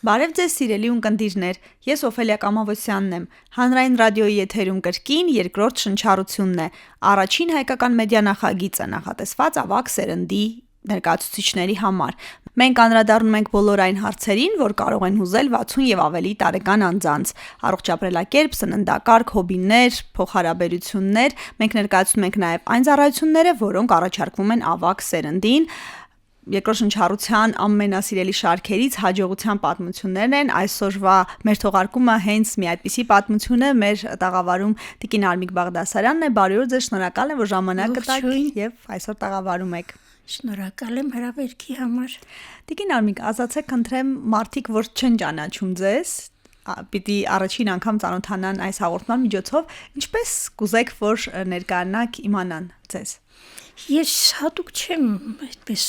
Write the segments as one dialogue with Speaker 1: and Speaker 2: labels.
Speaker 1: Բարև ձեզ սիրելի ունկնդիրներ, ես Օֆելիա Կամավոսյանն եմ, հանրային ռադիոյի եթերում կրկին երկրորդ շնչառությունն է, առաջին հայկական մեդիա նախագիծը նախատեսված ավագ սերնդի ներկայացուցիչների համար։ Մենք անդրադառնում ենք բոլոր այն հարցերին, որ կարող են հուզել 60 եւ ավելի տարեկան անձանց՝ առողջ ապրելակերպ, սննդակարգ, հոբիներ, փոխհարաբերություններ։ Մենք ներկայացնում ենք նաեւ այն ծառայությունները, որոնք առաջարկվում են ավագ սերնդին։ Երկրորդ շնչառության ամենասիրելի շարքերից հաջողության պատմություններն են։ Այսօրվա մեր թողարկումը հենց մի այդպիսի պատմություն է, մեր տաղավարում Տիկին Արմիկ Բաղդասարյանն է։ Բարի օր ձեզ, շնորհակալ եմ, որ ժամանակ գտաք եւ այսօր տաղավարում եք։
Speaker 2: Շնորհակալ եմ հրավերքի համար։
Speaker 1: Տիկին Արմիկ, ասացեք, խնդրեմ, մարդիկ, որ չեն ճանաչում ձեզ, պիտի առաջին անգամ ծանոթանան այս հաղորդման միջոցով, ինչպես կուզեք, որ ներկայանաք, իմանան ձեզ։
Speaker 2: Ես հատուկ չեմ այդպես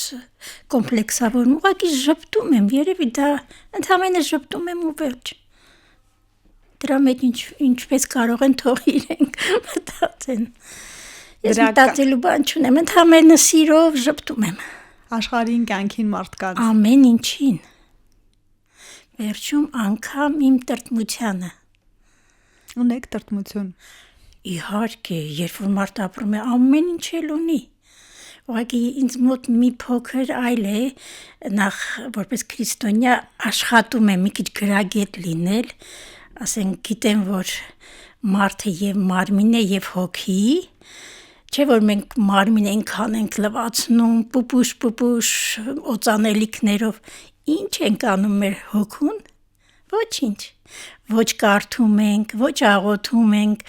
Speaker 2: կոմպլեքսավորում, ուղղակի ժպտում եմ, երևի դա ընդհանրապես ժպտում եմ ու վերջ։ Դրա մեջ ինչպես կարող են թող իրենք մտածեն։ Ես մտածելու բան չունեմ, ընդհանրապես սիրով ժպտում եմ։
Speaker 1: Աշխարհին, կյանքին, մարդկանց։
Speaker 2: Ամեն ինչին։ Վերջում անգամ իմ տրտմությանը։
Speaker 1: Ունեք տրտմություն։
Speaker 2: Իհարկե, երբ որ մարդ ապրում է, ամեն ինչ էլ ունի։ Ուղղակի ինձ մոտ մի փոքր այլ է, նախ որպես քրիստոնյա աշխատում եմ մի քիչ գրագետ լինել, ասենք գիտեմ, որ մարդը եւ մարմին է եւ հոգի, չէ որ մենք մարմին այնքան ենք լվացնում, պուպուշ օծանելիքներով, ինչ ենք անում մեր հոգուն, ոչինչ, ոչ կարդում ենք, ոչ աղոթում ենք,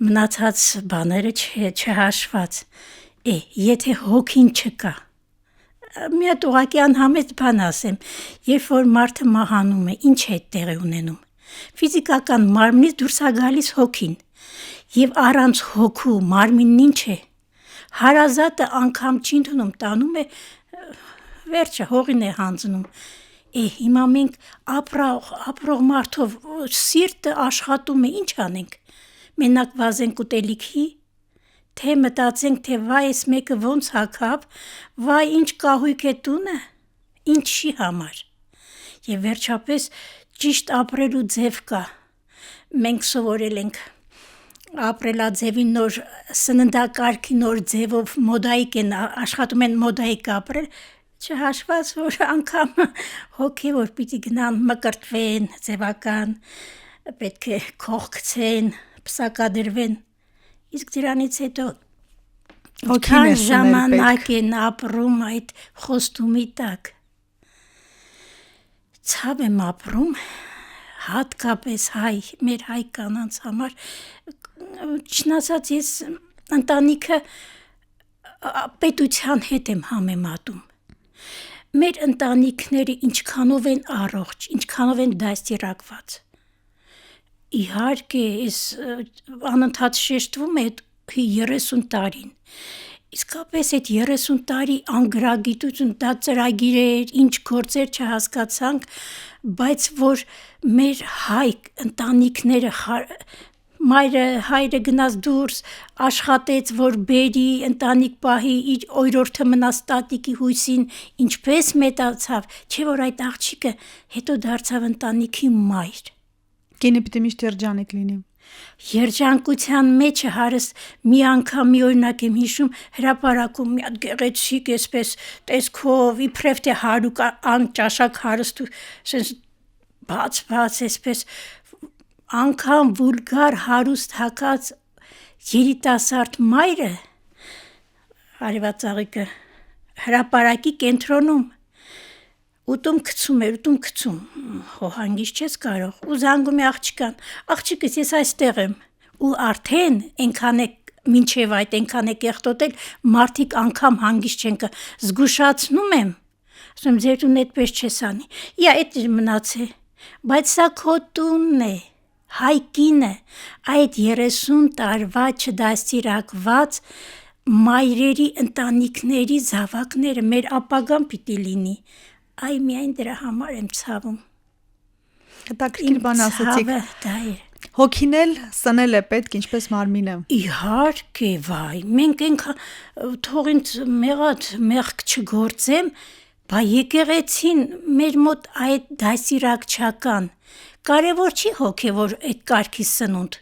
Speaker 2: մնացած բաները չհաշված, եթե հոգին չկա, մի հատ ուղղակի անհամեստ բան ասեմ, երբ որ մարդը մահանում է, ինչ է տեղի ունենում, ֆիզիկական մարմնից դուրս է գալիս հոգին, եւ առանց հոգու մարմինն ինչ է, հարազատը անգամ չի ընդունում, տանում է, վերջը հողին է հանձնում, հիմա մենք ապրող մարդով սիրտը աշխատում է, ինչ անենք, մենակ վազենք ուտելիքի, թե մտածենք, թե վայ այս մեկը ոնց հագավ, վայ ինչ կահույք է տունը, ինչի համար, եւ վերջապես ճիշտ ապրելու ձև կա, մենք սովորել ենք ապրելաձևի նոր սննդակարգի նոր ձևով մոդայիկ են աշխատում են մոդայիկ ապրել, չհաշված որ անգամ հոգեոր պիտի գնան մկրտվեն, ձևական, պետք է քող գցեն, պսակադրվեն, իսկ դրանից հետո
Speaker 1: հոգին
Speaker 2: ժամանակ են ապրում այդ խոստումի տակ, ցավ եմ ապրում, հատկապես մեր հայ կանանց համար, չնայած ես ընտանիքը պետության հետ եմ համեմատում, մեր ընտանիքները ինչքանով են առողջ, ինչքանով են դաստիարակված, իհարկե ես անընդհատ շեշտվում է 30 տարին, իսկապես այդ 30 տարի անգրագիտություն, դա ծրագիրեր, ինչ գործեր չհասկացանք, բայց որ մեր հայ ընտանիքները հայրը գնաց դուրս, աշխատեց, որ բերի, ընտանիք պահի, իր օրորդը մնաց տատիկի հույսին, ինչպես մետացավ, չէ որ այդ աղջիկը հետո դարձավ ընտանիքի մայր։
Speaker 1: Կինը պիտի միշտ երջանիկ լինի։
Speaker 2: Երջանկության մեջը հարս մի անգամ մի օրինակ եմ հիշում հրապարակում մի հատ գեղեցիկ էսպես տեսքով իբրև թե հարուկ անճաշակ հարստու sense բաց էսպես անգամ վուլգար հարուստ հակած երիտասարդ մայրը արևածաղիկը հրապարակի կենտրոնում ուտում գցում, հանգիստ չես կարող, ու զանգում է աղջկան, աղջիկս ես այստեղ եմ, ու արդեն ենքան եք, մինչև այդ ենքան եք եղտոտել, մարդիկ անգամ հանգիստ չեն կա, զգուշացնում եմ, ասում ձեր տուն այդպես չես անի, այդ մնաց է, բայց սա քո տունն է, հայ կինը, այդ 30 տարվա չդաստիարակված մայրերի ընտանիքների զավակները մեր ապագան պիտի լինի, միայն դրա համար եմ ցավում։
Speaker 1: Հետաքրքիր բան ասացիք։ Հոգին էլ սնել է պետք, ինչպես մարմինը։
Speaker 2: Իհարկե, վայ, մենք ենք թող ինձ մեղք չգործեմ, Բա եկեղեցին մեր մոտ այդ դասիրակչական կարևոր չի հոգևոր այդ կարգի սնունդ։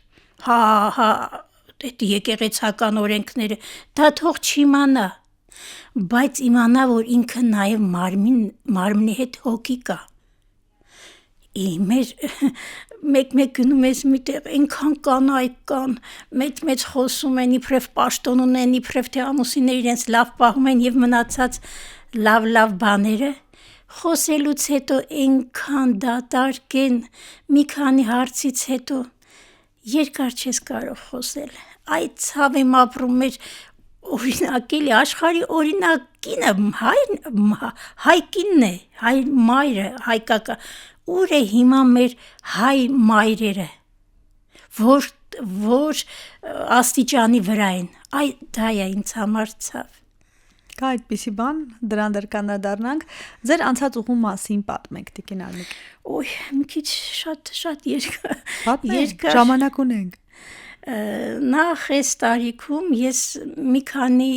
Speaker 2: Այդ եկեղեցական օրենքները դա թող չիմանա, բայց իմանա, որ ինքը նաև մարմնի հետ հոգի կա։ Մեր մեկ գնում ես միտեղ այնքան կանայք կան, մեծ խոսում են, իբրև պաշտոն ունեն, իբրև թե ամուսինները իրենց լավ պահում են եւ մնացած լավ բաները խոսելուց հետո այնքան դատարկ են, մի քանի հարցից հետո երկար չես կարող խոսել։ Այդ ցավ եմ ապրում մեր օրինակելի աշխարհի օրինակինը հայկինն է, հայ մայրը, հայկակա ուր է հիմա մեր հայ մայրերը, որ աստիճանի վրա են, դա է ինձ համար ցավ։
Speaker 1: Կա այդպիսի բան, դրան դեռ կանդրադառնանք, ձեր անցած ուղու մասին պատմեք, Տիկին Արմիկ։
Speaker 2: Ոյ, մի քիչ շատ երկար։
Speaker 1: Պատմեք, ժամանակ ունենք։
Speaker 2: Նախ այս տարիքում ես մի քանի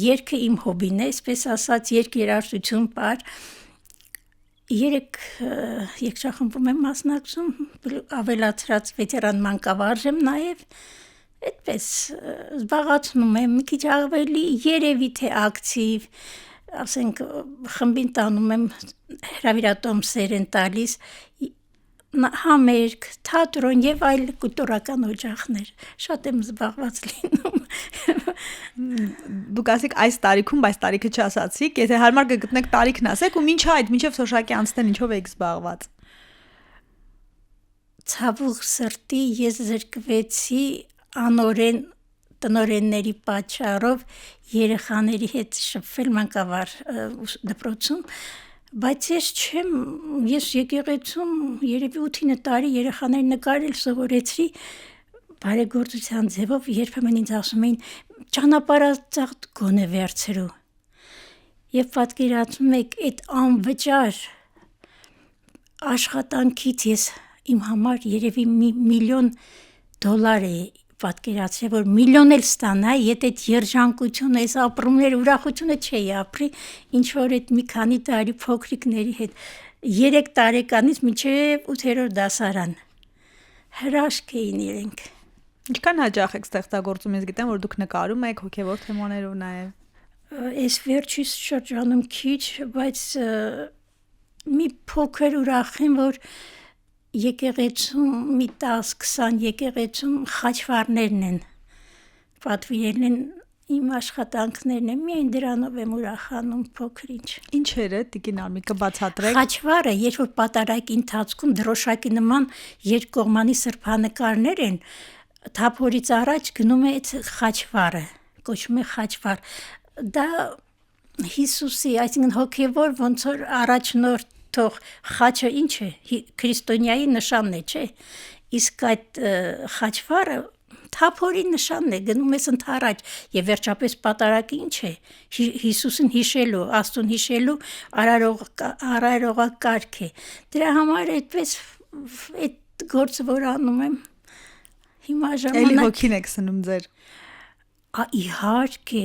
Speaker 2: երգը իմ հոբին է, այսպես ասած երգերարժություն պար, 3 երգչախմբում եմ մասնակցում, ավելացրած վետերան մանկավարժ եմ նաև, այդպես զբաղացնում եմ, մի քիչ ավելի երևի թե ակտիվ, ասենք խմբին տանում եմ հրավիրատոմսեր են տալիս, համերգ, թատրոն եւ այլ կուլտուրական օջախներ, շատ եմ զբաղված լինում։
Speaker 1: Դուք ասեք այս տարիքում, բայց տարիքը չասացիք, եթե հարմար կգտնեք տարիքն ասեք ու մինչև Սոշակի անցնեն ինչով եք զբաղված։
Speaker 2: Ցավոք սրտի ես զրկվեցի անօրեն տնօրենների պատճառով երեխաների հետ շփվել մանկավար դպրոցում, բայց ես եկեղեցում երևի 8-9 տարի երեխաների նկարել սովորեցրի բարեգործության ձևով, երբեմն ինձ ասում էին ճանապարհածախ գոնե վերցրու։ Եվ պատկերացնում եք այդ անվճար աշխատանքից ես իմ համար երևի $1 միլիոն է պատկերացրել, որ միլիոն էլ ստանայի, եթե այդ երջանկությունը, այս ապրումները, ուրախությունը չէի ապրի, ինչ որ այդ մի քանի տարի փոքրիկների հետ 3 տարեկանից մինչև 8-րդ դասարան հրաշք էին իրենք։
Speaker 1: Ինչքան հաճախ եք ստեղծագործում, ես գիտեմ, որ դուք նկարում եք հոգևոր թեմաներով նաև։
Speaker 2: Այս վերջի շրջանում քիչ, բայց մի փոքր ուրախ եմ, որ եկեղեցում մի 10-20 եկեղեցում խաչվառներն են պատվիրել են իմ աշխատանքներն են, միայն դրանով եմ ուրախանում փոքր-ինչ։
Speaker 1: Ինչեր է, Տիկին Արմիկը բացատրեք։
Speaker 2: Խաչվառը, երբ որ պատարագի ընթացքում դրոշակի նման երկկողմանի սրբանկարներ են, թափորից առաջ գնում է այդ խաչվառը, կոչվում է խաչվառ։ Դա Հիսուսի, այսինքն հոգևոր ոնց որ առաջնորդող խաչը ինչ է, քրիստոնյայի նշանն է, չէ՞։ Իսկ այդ խաչվառը թափորի նշանն է, գնում ես ընդառաջ եւ վերջապես պատարագը ինչ է, Հիսուսին հիշելու, Աստծուն հիշելու արարողակարգ է։ Դրա համար այդպես այդ գործը որ անում եմ հիմա ժամանակ
Speaker 1: Էլի հոգին եք սնում ձեր։
Speaker 2: Իհարկե,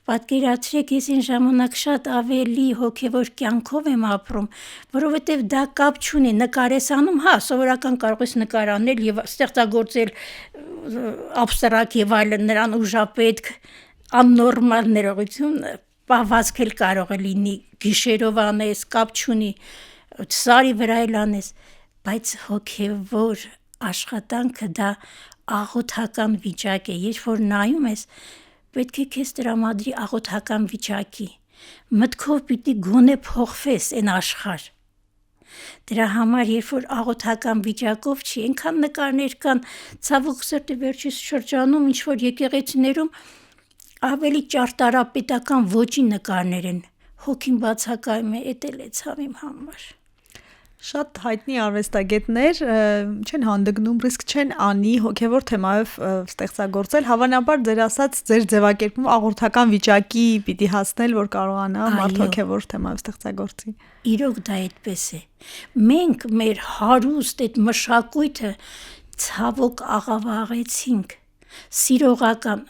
Speaker 2: պատկերացրեք, ես այն ժամանակ շատ ավելի հոգևոր կյանքով եմ ապրում, որովհետև դա կապ չունի, նկար ես անում, սովորական կարող ես նկար անել եւ ստեղծագործել abstract եւ այլն, նրան ուժապետք, աննորմալ ներողություն, պահվածք էլ կարող է լինի, գիշերով անես, կապ չունի, սարի վրա էլ անես, բայց հոգևոր աշխատանքը դա աղոթական վիճակ է, երբ որ նայում ես, պետք է քեզ տրամադրի աղոթական վիճակի, մտքով պիտի գոնե փոխվես այն աշխարհ։ Դրա համար, երբ որ աղոթական վիճակով չի, այնքան նկարներ կան, ցավոք սրտի վերջի շրջանում, ինչ որ եկեղեցիներում ավելի ճարտարապետական ոճի նկարներ են, հոգին բացակայում է, էդ էլ է ցավ իմ համար։
Speaker 1: Շատ հայտնի արվեստագետներ չեն հանդգնում, ռիսկ չեն անի հոգևոր թեմայով ստեղծագործել, հավանաբար ձեր ասած ձեր ձևակերպում աղոթական վիճակի պիտի հասնել, որ կարողանա մարդ հոգևոր թեմայով ստեղծագործի։
Speaker 2: Իրոք դա այդպես է։ Մենք մեր հարուստ այդ մշակույթը ցավոք աղավաղեցինք։ Սիրողական,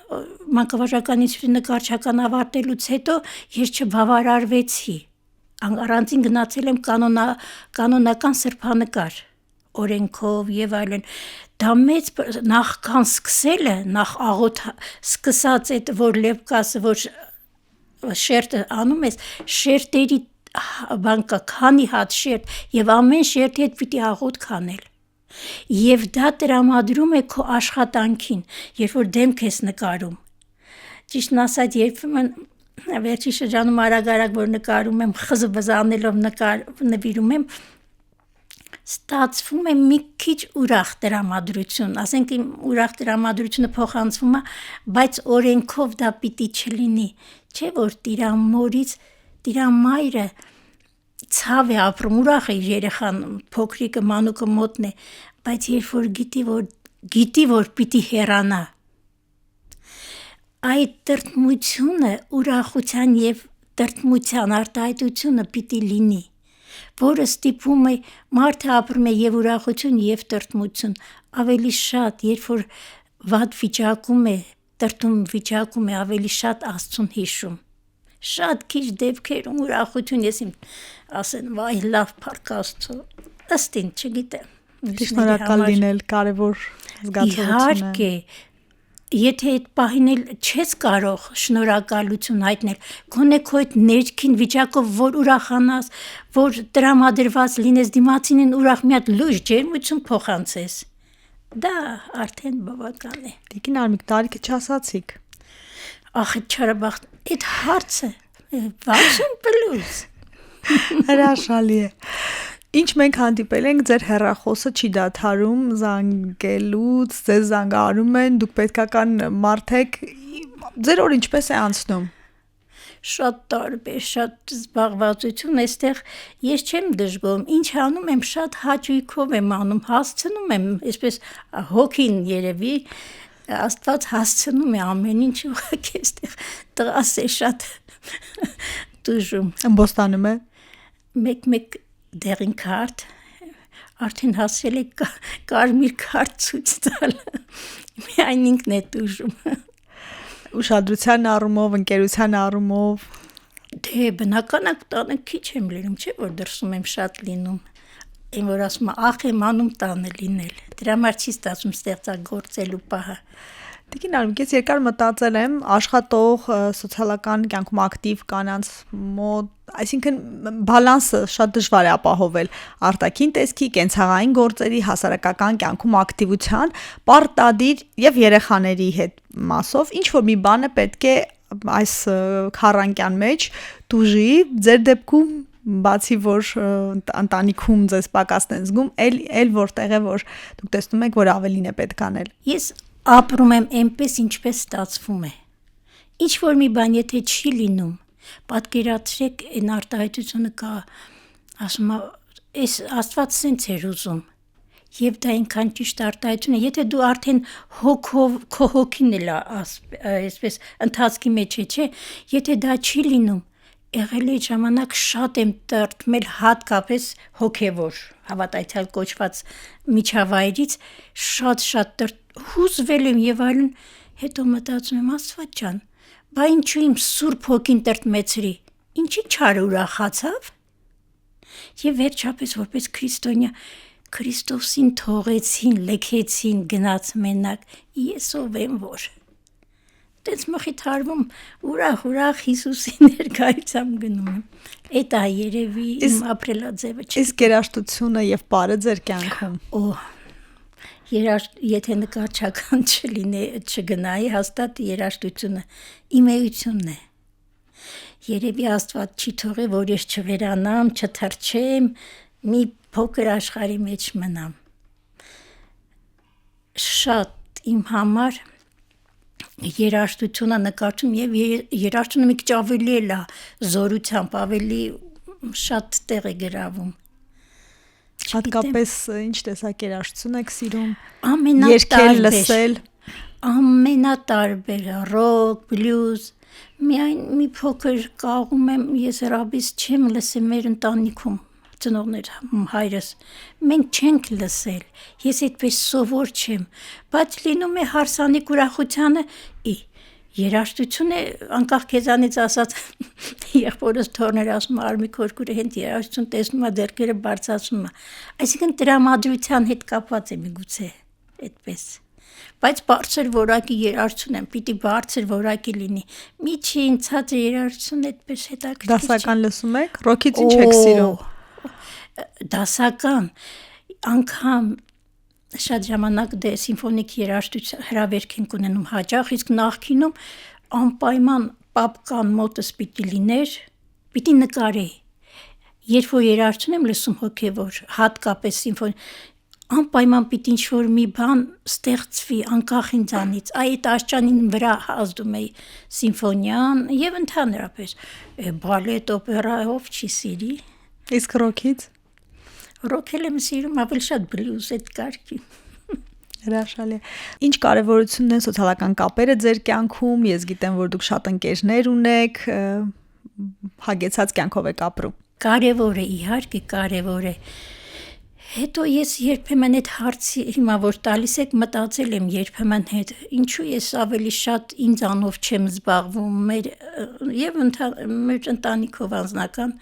Speaker 2: մանկավարժականություն նկարչական ավարտելուց հետո ես չբավարարվեցի, առանցին գնացել եմ կանոնական սրբանկար, օրենքով եւ այլն, դա մեծ նախքան սկսելը, նախ աղոթ սկսած այդ որ լեպկասը, որ շերտը անում ես, շերտերի բանկա քանի հատ շերտ եւ ամեն շերտի հետ պիտի աղոթ կանել եւ դա տրամադրում է քո աշխատանքին, երբ որ դեմք ես նկարում, ճիշտն ասած երբեմն վերջի շրջանում արագ որ նկարում եմ խզը բզանելով նվիրում եմ, ստացվում է մի քիչ ուրախ տրամադրություն, ասենք իմ ուրախ տրամադրությունը փոխանցվում է, բայց օրենքով դա պիտի չլինի, չէ որ տիրամայրը ցավ է ապրում, ուրախ է իր երեխան, փոքրիկը, մանուկը մոտն է, բայց երբ որ գիտի որ պիտի հեռանա, այդ տրտմությունը, ուրախության եւ տրտմության արտահայտությունը պիտի լինի, որը ստիպում է մարդը ապրում է եւ ուրախություն եւ տրտմություն, ավելի շատ, երբ որ վատ վիճակում է, տրտում վիճակում է, ավելի շատ Աստծուն հիշում, շատ քիչ դեպքերում ուրախություն ես իմ ասեն, վայ լավ փառք Աստծո, ըստ ինձ չգիտեմ,
Speaker 1: շնորհակալ լինել կարևոր զգացողություն է,
Speaker 2: իհարկե, եթե այդ պահին էլ չես կարող շնորհակալություն հայտնել, գոնե քո այդ ներքին վիճակով որ ուրախանաս, որ տրամադրված լինես, դիմացինին ուրախ մի հատ լույս ջերմություն փոխանցես, դա արդեն բավական է։
Speaker 1: Տիկին Արմիկ, տարիքը չասացիք։
Speaker 2: Ախ, չարաբախտ, այդ հարցը 60+։
Speaker 1: Հրաշալի է։ Ինչ մենք հանդիպել ենք, ձեր հեռախոսը չի դադարում զանգելուց, ձեզ զանգահարում են, դուք պետքական մարդ եք, ձեր օր ինչպես է անցնում։
Speaker 2: Շատ տարբեր, շատ զբաղվածություն, այստեղ ես չեմ դժգոհում, ինչ անում եմ, շատ հաճույքով եմ անում, հասցնում եմ, այսպես հոգին երևի, Աստված հասցնում է ամեն ինչ, ուղղակի այստեղ տղաս է շատ տուժում։
Speaker 1: Ըմբոստանում է։
Speaker 2: Մեկ դեղին քարտ, արդեն հասել է կարմիր քարտ ցույց տալ, միայն ինքն է տուժում։
Speaker 1: Ուշադրության առումով, ընկերության առումով։
Speaker 2: Դե բնական է տանը քիչ եմ լինում, չէ՞ որ դրսում եմ շատ լինում։ Այն որ ասում ախ եմ անում տանը լինել։ Դրա համար չի ստացվում ստեղծագործելու պահը։
Speaker 1: Տիկին Արմիկ, ես երկար մտածել եմ աշխատող, սոցիալական կյանքում ակտիվ կանանց մոտ, այսինքն բալանսը շատ դժվար է ապահովել արտաքին տեսքի, կենցաղային գործերի, հասարակական կյանքում ակտիվության, պարտադիր եւ երեխաների հետ մասով, ինչ որ մի բանը պետք է այս քառանկյան մեջ դուժի, ձեր դեպքում բացի որ ընտանիքում ձեզ պակասն են զգում, էլ որտեղ է որ դուք տեսնում եք որ ավելին է պետք անել։
Speaker 2: Ես ապրում եմ այնպես ինչպես ստացվում է։ Ինչ որ մի բան եթե չի լինում, պատկերացրեք այն արտահայտությունը կա, ասում է, այս Աստված սենց էր ուզում։ Եվ դա այնքան ճիշտ արտահայտություն է, եթե դու արդեն հոգով քո հոգին էլ այսպես ընթացքի մեջ է, չէ, եթե դա չի լինում, եղել է ժամանակ շատ եմ տրտմել հատկապես հոգևոր հավատացյալ կոչված միջավայրից, շատ հուզվել եմ եւ այլն, հետո մտածում եմ Աստված ջան, բա ինչու իմ սուրբ հոգին տրտմեցրի, ինչի չար ուրախացավ։ Եվ վերջապես որպես քրիստոնյա Քրիստոսին թողեցին, լքեցին, գնաց մենակ, ես ով եմ որ։ Դες մխիթարվում ուրախ Հիսուսի ներկայությամբ գնում եմ։ Էդ է երևի իմ ապրելաձևը չէ։
Speaker 1: Իսկ երաժշտությունը եւ բարը ձեր կյանքում։
Speaker 2: Եթե նկարչական չգնայի, հաստատ երաժշտությունը իմ էությունն է։ Երևի Աստված չի թողե, որ ես չվերանամ, չթրջեմ, մի փոքր աշխարհի մեջ մնամ։ Շատ իմ համար երաժշտությունը նկարչում եւ երաժշտությունը մի քիչ ավելի է զորությամբ, ավելի շատ տեղ է գրավում։
Speaker 1: Հատկապես ինչ տեսակ երաժշտություն եք սիրում։
Speaker 2: Ամենատարբեր,
Speaker 1: լսել։
Speaker 2: Ամենատարբեր, ռոք, բլյուզ, միայն մի փոքր կաղում եմ, ես ռաբիս չեմ լսել մեր ընտանիքում։ ծնողներ հայրս, մենք չենք լսել, ես այդպես սովոր չեմ, բայց լինում է հարսանիք ուրախությանը, երաժշտություն է, անկախ քեզանից ասած, եղբորս թորներ ասում, Արմիկ Հորկուրը հենց երաժշտություն տեսնում է, ձեռքերը բարձրացնում է, այսինքն տրամադրության հետ կապված է միգուցե այդպես, բայց բարձր որակի երաժշտություն եմ, պիտի բարձր որակի լինի, միջին ցածր երաժշտություն այդպես հետաքրքիր չէ։
Speaker 1: Դասական լսում եք, ռոքից ինչ եք սիրում։
Speaker 2: Դասական, անգամ շատ ժամանակ դե սիմֆոնիկ երաժշտության հրավերք ենք ունենում հաճախ, իսկ նախկինում անպայման պապկան մոտս պիտի լիներ, պիտի նկարեի։ Երբ որ երաժշտություն եմ լսում հոգևոր, հատկապես սիմֆոնիկ, անպայման պիտի ինչ-որ մի բան ստեղծվի անկախ ինձանից, այդ աշճանին վրա ազդում էի սիմֆոնիան և ընդհանրապես, բալետ, օպերա, ով չի սիրի։
Speaker 1: Իսկ ռոքից։
Speaker 2: Ռոքել եմ սիրում, ավելի շատ բլյուզ այդ կարգի։
Speaker 1: Հրաշալի։ Ինչ կարևորություն են սոցիալական կապերը ձեր կյանքում, ես գիտեմ, որ դուք շատ ընկերներ ունեք, հագեցած կյանքով եք ապրում։
Speaker 2: Կարևոր է, իհարկե կարևոր է։ Հետո ես երբեմն այդ հարցի հիմա որ տալիս եք մտածել եմ երբեմն հետ, ինչու ես ավելի շատ ինձանով չեմ զբաղվում, մեր ընտանիքով անձնական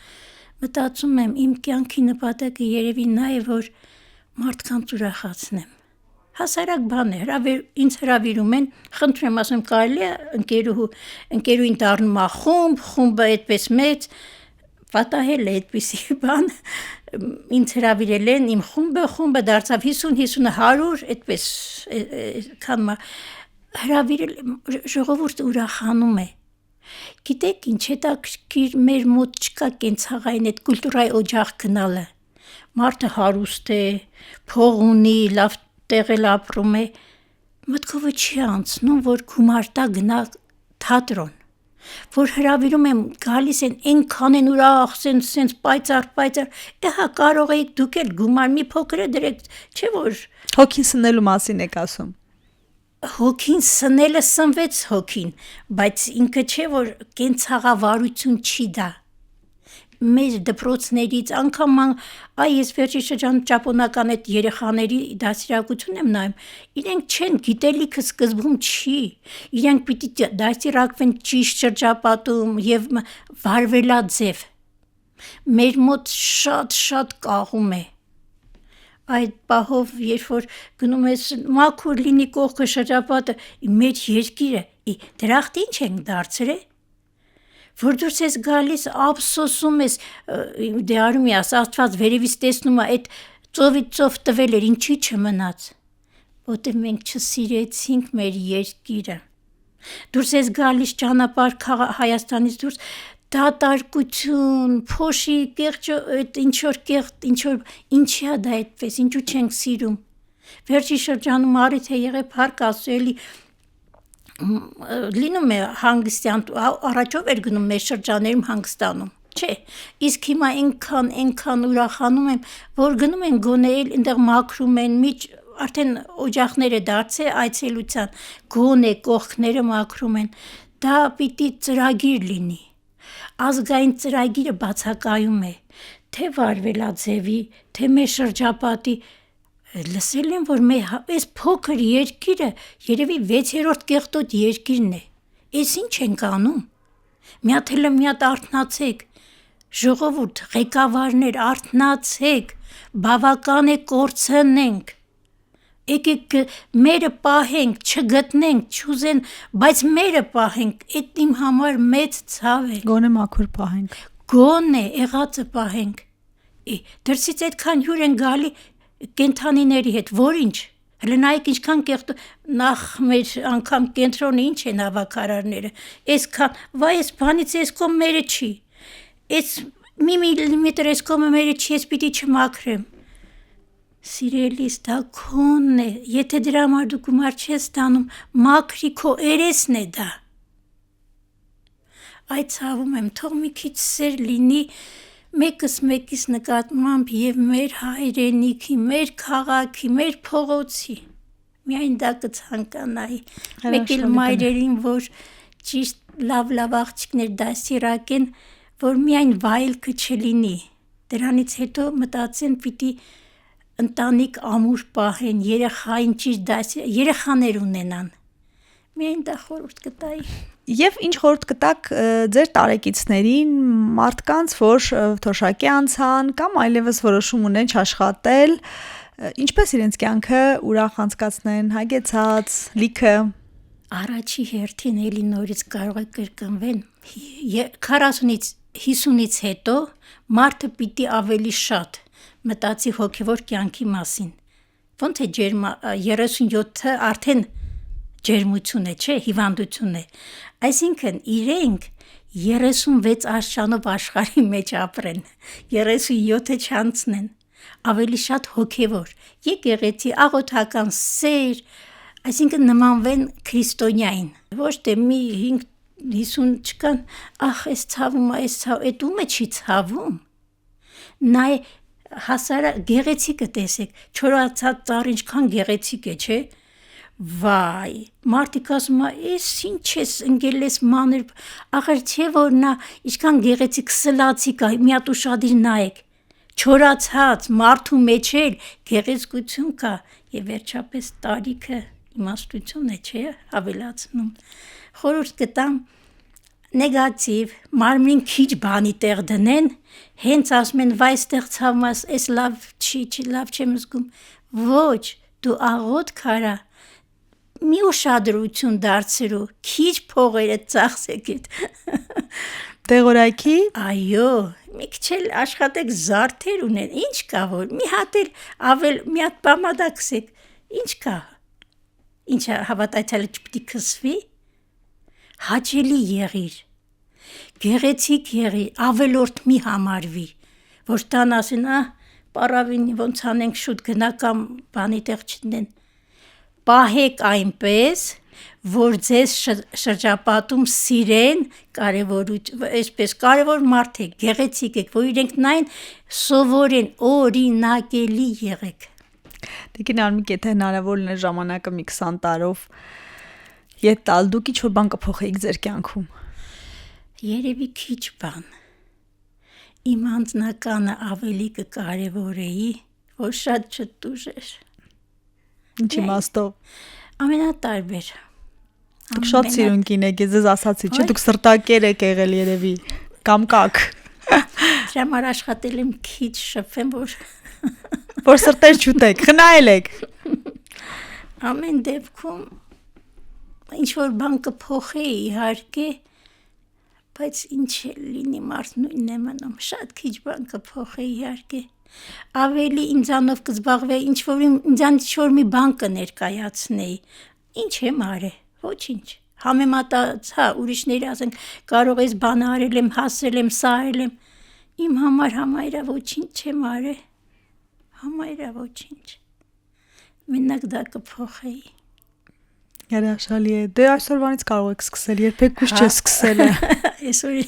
Speaker 2: մտածում եմ, իմ կյանքի նպատակը երևի նա է, որ մարդկանց ուրախացնեմ։ Հասարակ բան է, ինձ հրավիրում են, խնդրում եմ, ասում կարելի է ընկերուին դառնում է խումբը այդպես մեծ, պատահել է այդպիսի բան, ինձ հրավիրել են, իմ խումբը դարձավ 50, 100, այդպես հրավիրել, ժողովուրդը ուրախանում է։ Գիտեք ինչ հետաքրքիր մեր մոտ չկա կենցաղային այդ կուլտուրայի օջախ գնալը, մարդը հարուստ է, փող ունի, լավ տեղել ապրում է, մտքովը չի անցնում, որ գումար տա գնա թատրոն, որ հրավիրում եմ գալիս են այնքան են ուրախ, սենց պայծառ, հա կարող եք դուք էլ գումար մի փոքր դրեք, չէ որ
Speaker 1: հոգին սնելու մասին եք ասում։
Speaker 2: Հոգին սնելը սնվեց հոգին, բայց ինքը չէ որ կենցաղավարություն չի դա։ Մեր դպրոցներից անգամ ես վերջի շրջանում ճապոնական այդ երեխաների դաստիարակություն եմ նայում, իրենք չեն գիտելիքը սկզբում չի, իրենք պիտի դաստիարակվեն ճիշտ շրջապատում և վարվելաձև։ Մեր մոտ շատ կաղում է։ Այդ պահով, երբ որ գնում ես մաքուր լինի կողքը շրջապատը, մեր երկիրը, դրախտ ինչ ենք դարձրել, որ դուրս ես գալիս, ափսոսում ես, դե արում ես, Աստված վերևից տեսնում է, այդ ծովից ծով տվել էր, ինչի չմնաց, որտև մենք չսիրեցինք մեր երկիրը, դուրս ես գալիս ճանապարհ Հայաստանից դուրս, դատարկություն, փոշի, կեղճը, ինչ-որ կեղտ, ինչի է դա այդպես, ինչու չենք սիրում, վերջի շրջանում առիթ է եղել փառք Աստծո էլի, լինում է հանգստյան, առաջով էր գնում մեր շրջաներում հանգստանում, չէ, իսկ հիմա այնքան ուրախանում եմ, որ գնում են գոնե էլ այնտեղ մաքրում են, արդեն օջախները դարձել այցելության, գոնե կողքները մաքրում են, դա պիտի ծրագիր լինի, ազգային ծրագիրը բացակայում է, թե վարվելաձևի, թե մեր շրջապատի, լսել եմ, որ այս փոքր երկիրը երևի 6-րդ կեղտոտ երկիրն է, ես ինչ ենք անում, միատ արթնացեք, ժողովուրդ, ղեկավարներ, արթնացեք, բավական է կորցնենք, եկեք մերը պահենք, չգտնենք, չուզեն, բայց մերը պահենք, այդ իմ համար մեծ ցավ է։
Speaker 1: Գոնե մաքուր պահենք։
Speaker 2: Գոնե եղածը պահենք։ Դրսից այդքան հյուր են գալի կենթանիների հետ, որ ինչ։ Հələ նայեք ինչքան կեղտ նախ մեր անգամ կենտրոնը ինչ են հավաքարարները։ Այսքան, վայ այս բանից այս կողմ մերը չի։ Այս մի միլիմետր այս կողմը մերը չի, ես պիտի չմաքրեմ։ Սիրելիս, դա քոնն է, եթե դրա համար դու գումար չես ստանում, մաքրի քո երեսն է դա։ Այդ ցավում եմ, թող մի քիչ սեր լինի մեկս մեկիս նկատմամբ և մեր հայրենիքի, մեր քաղաքի, մեր փողոցի։ Միայն դա կցանկանայի։ Մեկ էլ մայրերին, որ ճիշտ լավ աղջիկներ դաստիարակեն, որ միայն վայելքը չլինի, Դրանից հետո մտածեն պիտի ընտանիք ամուր պահեն, երեխային ճիշտ դասի, երեխաներ ունենան։ Միայն դա խորհուրդ կտայի։
Speaker 1: Եվ ինչ խորհուրդ կտաք ձեր տարեկիցներին, մարդկանց, որ թոշակի անցան կամ այլևս որոշում ունեն չաշխատել, ինչպես իրենց կյանքը ուրախ անցկացնեն, հագեցած, լիքը։
Speaker 2: Առաջի հերթին էլի նորից կարող է կրկնվեն 40-ից 50-ից հետո մարդը պիտի ավելի շատ մտածի հոգևոր կյանքի մասին։ Ոնց է 37-ը արդեն ջերմություն է, չէ, հիվանդություն է։ Այսինքն իրենք 36 աշխանով աշխարհի մեջ ապրեն, 37-ը չանցնեն, ավելի շատ հոգևոր, եկեղեցի, աղոթական սեր, այսինքն նմանվեն քրիստոնյային, ոչ թե մի 50 չկան, այս ցավում, այդ ումը չի ցավում։ Նայ հասարա գեղեցիկը տեսեք, չորացած ծառ ինչքան գեղեցիկ է, չէ։ Վայ, մարդիկ ասում է, «Էս ինչ ես ընկել ես մանր, ախր չէ որ նա ինչքան գեղեցիկ սլացիկ է, մի հատ ուշադիր նայեք»։ Չորացած մարդու մեջ էլ գեղեցկություն կա, եւ վերջապես տարիքը իմաստություն է, չէ, ավելացնում։ Խորհուրդ կտամ նեգատիվ, մարմնին քիչ բանի տեղ դնեն, հենց ասում են, վայ, ստեղ ցավում ես, էս լավ չի, լավ չեմ զգում։ Ոչ, դու աղոթք արա, մի ուշադրություն դարձրու, քիչ փողերը ծախսեք այդ։
Speaker 1: Տեղորայքի։
Speaker 2: Այո, մի քիչ էլ աշխատեք, զարդեր ունեն, ինչ կա որ, մի հատ էլ մի հատ բամադակսեք, ինչ կա։ Ինչա հավատացյալը չպիտի քսվի։ Հաճելի եղիր, գեղեցիկ եղիր, ավելորդ մի համարվի, որ տան ասեն, պարավին ոնց անենք շուտ գնա կամ բանի տեղ չդնեն, պահեք այնպես, որ ձեզ շրջապատում սիրեն, այսպես կարևոր մարդ եք, գեղեցիկ եք, որ իրենք նայն սովորեն, օրինակելի եղեք։
Speaker 1: Տիկին Արմիկ, եթե հնարավոր լիներ ժամանակը մի 20 տարով ետ տալ, դուք ինչ որ բան կփոխեիք ձեր կյանքում։
Speaker 2: Երևի քիչ բան։ Իմ անձնականը ավելի կկարևորեի, որ շատ չտուժեր։
Speaker 1: Ինչ իմաստով։
Speaker 2: Ամենատարբեր։
Speaker 1: Դուք շատ սիրուն կին եք, ես ասացի, չէ, դուք սրտակեր եք եղել երևի, կամ կաք։
Speaker 2: Դրա համար աշխատել եմ քիչ շփվեմ,
Speaker 1: որ սրտեր չուտեք, խնայել եք։
Speaker 2: Ամեն դեպքում ինչ որ բան կփոխեի, իհարկե, բայց ինչ լինի մարդ նույնն է մնում, շատ քիչ բան կփոխեի, իհարկե, ավելի ինձանով կզբաղվեի, ինձանից ինչ-որ մի բան կներկայացնեի, ինչ եմ արել, ոչինչ, համեմատացա, ուրիշների ասենք, կարող ես բան արել եմ, հասել եմ, սա արել եմ, իմ համար համայրա ոչինչ չեմ արել, համայրա ոչինչ, մենակ դա կփոխեի։
Speaker 1: Հրաշալի է, դե այսօրվանից կարող եք սկսել, երբեք ուշ չես սկսել է։
Speaker 2: Այսօր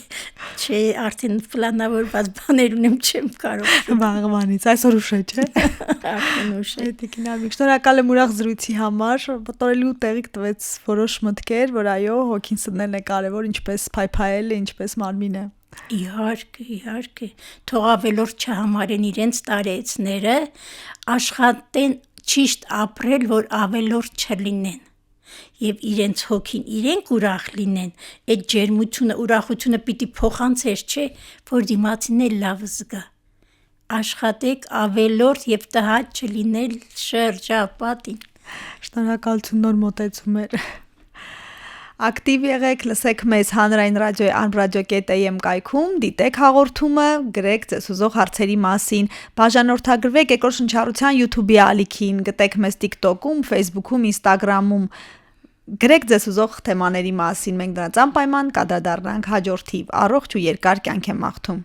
Speaker 2: չէ, արդեն պլանավորված բաներ ունեմ, չեմ կարող։
Speaker 1: Վաղվանից, այսօր ուշ է, չէ։
Speaker 2: Արդեն ուշ է։
Speaker 1: Տիկին Արմիկ, շնորհակալ եմ ուրախ զրույցի համար, բտորելու տեղիք տվեց որոշ մտքեր, որ այո, հոգին սնելն է կարևոր, ինչպես փայփայելը, ինչպես մարմինը։
Speaker 2: Իհարկե, թող ավելորդ չհամարեն իրենց տարեցները, աշխատեն ճիշտ ապրել, որ ավելորդ չլինեն։ Եվ իրենց հոգին իրենք ուրախ լինեն, այդ ջերմությունը, ուրախությունը պիտի փոխանցեր, չէ, որ դիմացին էլ լավ զգա։ Աշխատեք ավելորդ եւ տհաճ չլինել շրջապատին։
Speaker 1: Շնորհակալություն նոր մոտեցումներ։ Ակտիվ եղեք, լսեք մեզ հանրային ռադիոյի anradio.am կայքում, դիտեք հաղորդումը, գրեք ձեզ ուզող հարցերի մասին, բաժանորդագրվեք Երկրորդ շնչառության YouTube-ի ալիքին, գտեք մեզ TikTok-ում, Facebook-ում, Instagram-ում, գրեք ձեզ ուզող թեմաների մասին, մենք դրանց անպայման կանդրադառնանք հաջորդիվ, առողջ ու երկար կյանք եմ մաղթում։